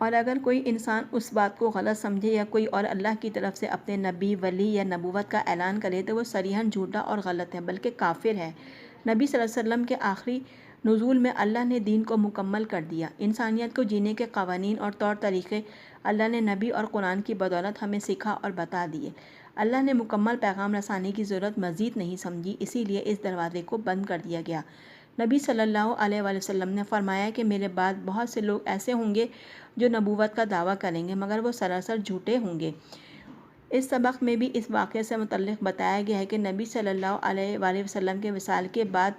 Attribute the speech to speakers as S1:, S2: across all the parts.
S1: और अगर कोई इंसान उस बात को गलत समझे या कोई और अल्लाह की तरफ से अपने नबी, वली या नबूवत का ऐलान करे तो वो सरीहन झूठा और गलत है, बल्कि काफिर है। नबी सल्लल्लाहु अलैहि वसल्लम के आखिरी नुज़ूल में अल्लाह ने दीन को मुकम्मल कर दिया। इंसानियत को जीने के क़वानीन और तौर तरीक़े अल्लाह ने नबी और कुरान की बदौलत हमें सिखा और बता दिए। अल्लाह ने मुकम्मल पैगाम रसानी की ज़रूरत मज़ीद नहीं समझी, इसीलिए इस दरवाज़े को बंद कर दिया गया। नबी सल्लल्लाहु अलैहि वसल्लम ने फरमाया कि मेरे बाद बहुत से लोग ऐसे होंगे जो नबूवत का दावा करेंगे, मगर वो सरासर झूठे होंगे। इस सबक में भी इस वाक़े से मुतल्लिक़ बताया गया है कि नबी सल्लल्लाहु अलैहि वसल्लम के विसाल के बाद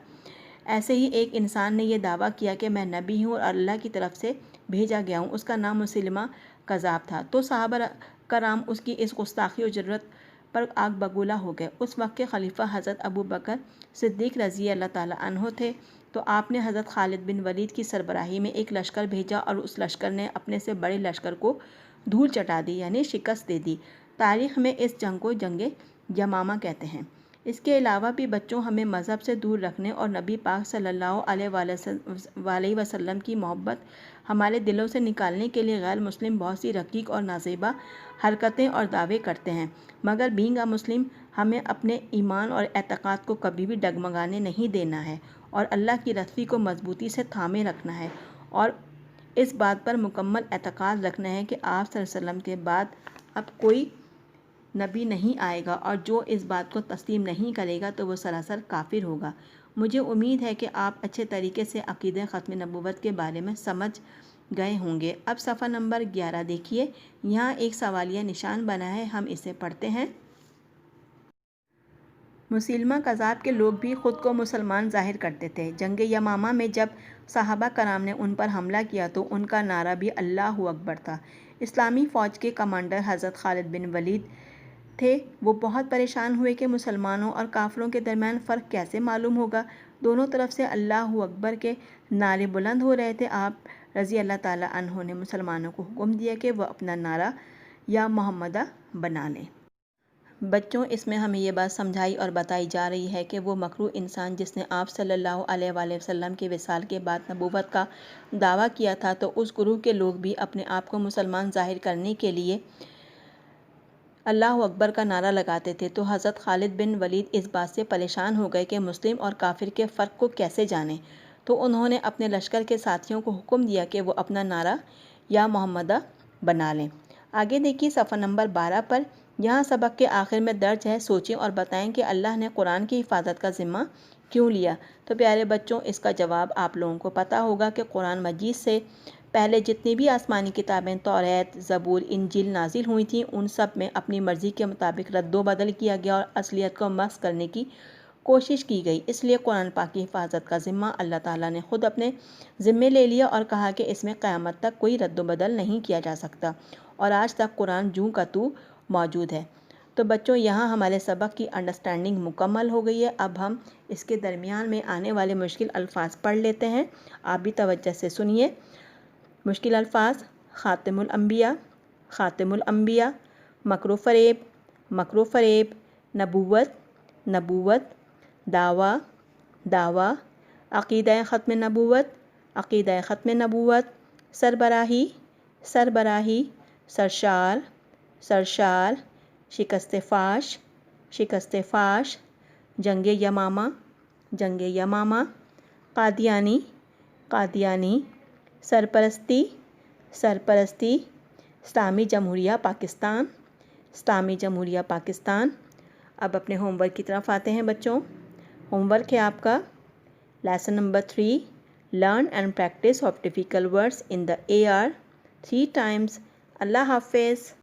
S1: ऐसे ही एक इंसान ने यह दावा किया कि मैं नबी हूँ और अल्लाह की तरफ से भेजा गया हूँ। उसका नाम मुसैलिमा कज़्ज़ाब था। तो सहाबा कराम उसकी इस गुस्ताखी और ज़ुर्रत पर आग बगूला हो गए। उस वक्त के खलीफा हज़रत अबू बकर सिद्दीक़ रज़ी अल्लाह ताला अन्हो थे। तो आपने हज़रत खालिद बिन वलीद की सरबराही में एक लश्कर भेजा और उस लश्कर ने अपने से बड़े लश्कर को धूल चटा दी, यानी शिकस्त दे दी। तारीख़ में इस जंग को जंग यमामा कहते हैं। इसके अलावा भी बच्चों हमें मज़हब से दूर रखने और नबी पाक सल्लल्लाहु अलैहि वसल्लम की मोहब्बत हमारे दिलों से निकालने के लिए गैर मुस्लिम बहुत सी रकीक और नाज़ेबा हरकतें और दावे करते हैं, मगर बीइंग अ मुस्लिम हमें अपने ईमान और एतक़ाद को कभी भी डगमगाने नहीं देना है और अल्लाह की रस्सी को मजबूती से थामे रखना है और इस बात पर मुकम्मल एतक़ाद रखना है कि आप सल्लल्लाहु अलैहि वसल्लम के बाद अब कोई नबी नहीं आएगा और जो इस बात को तस्लीम नहीं करेगा तो वो सरासर काफिर होगा। मुझे उम्मीद है कि आप अच्छे तरीके से अक़ीदा ख़त्म नबूवत के बारे में समझ गए होंगे। अब सफ़ा नंबर 11 देखिए, यहाँ एक सवालिया निशान बना है, हम इसे पढ़ते हैं। मुसैलिमा कज़्ज़ाब के लोग भी ख़ुद को मुसलमान ज़ाहिर करते थे। जंग यमामा में जब सहाबा कराम ने उन पर हमला किया तो उनका नारा भी अल्लाहु अकबर था। इस्लामी फ़ौज के कमांडर हज़रत खालिद बिन वलीद थे। वो बहुत परेशान हुए कि मुसलमानों और काफिरों के दरमियान फ़र्क कैसे मालूम होगा। दोनों तरफ से अल्लाहु अकबर के नारे बुलंद हो रहे थे। आप रज़ी अल्लाह ताला अन्हो ने मुसलमानों को हुक्म दिया कि वह अपना नारा या मोहम्मदा बना लें। बच्चों, इसमें हमें ये बात समझाई और बताई जा रही है कि वो मकरूह इंसान जिसने आप सल्लल्लाहु अलैहि वसल्लम के विसाल के बाद नबूवत का दावा किया था, तो उस गुरूह के लोग भी अपने आप को मुसलमान ज़ाहिर करने के लिए अल्लाहु अकबर का नारा लगाते थे। तो हज़रत खालिद बिन वलीद इस बात से परेशान हो गए कि मुस्लिम और काफिर के फ़र्क को कैसे जानें। तो उन्होंने अपने लश्कर के साथियों को हुक्म दिया कि वो अपना नारा या मोहम्मदा बना लें। आगे देखिए सफ़ा नंबर 12 पर, यहाँ सबक के आखिर में दर्ज है, सोचें और बताएं कि अल्लाह ने कुरान की हिफाजत का ज़िम्मा क्यों लिया। तो प्यारे बच्चों, इसका जवाब आप लोगों को पता होगा कि कुरान मजीद से पहले जितनी भी आसमानी किताबें तौरात, ज़बूर, इंजील नाजिल हुई थीं, उन सब में अपनी मर्ज़ी के मुताबिक रद्दो बदल किया गया और असलियत को मस्ख़ करने की कोशिश की गई। इसलिए कुरान पाक की हिफाजत का ज़िम्मा अल्लाह ताला ने ख़ुद अपने ज़िम्मे ले लिया और कहा कि इसमें क़यामत तक कोई रद्दो बदल नहीं किया जा सकता और आज तक कुरान जूँ का तू मौजूद है। तो बच्चों, यहाँ हमारे सबक की अंडरस्टैंडिंग मुकम्मल हो गई है। अब हम इसके दरमियान में आने वाले मुश्किल अल्फाज पढ़ लेते हैं। आप भी तवज्जो से सुनिए। मुश्किल अल्फाज: ख़ातिमुल अंबिया, ख़ातिमुल अंबिया, मकरू फ़रेब, मकरू फ़रेब, नबूवत, नबूवत, दावा, दावा, अक़ीदा ख़त्म नबूवत, अक़ीदा ख़त्म नबूवत, सरबराही, सरबराही, सरशार, सरशार, शिकस्त फ़ाश, शिकस्त फ़ाश, जंग यमामा, जंग यमामा, कादियानी, कादियानी, सरपरस्ती, सरपरस्ती, इस्लामी जमहूरिया पाकिस्तान, इस्लामी जमहूरिया पाकिस्तान। अब अपने होमवर्क की तरफ आते हैं बच्चों। होमवर्क है आपका lesson number 3, learn and practice of difficult words in the AR 3 times. अल्लाह हाफ़िज़।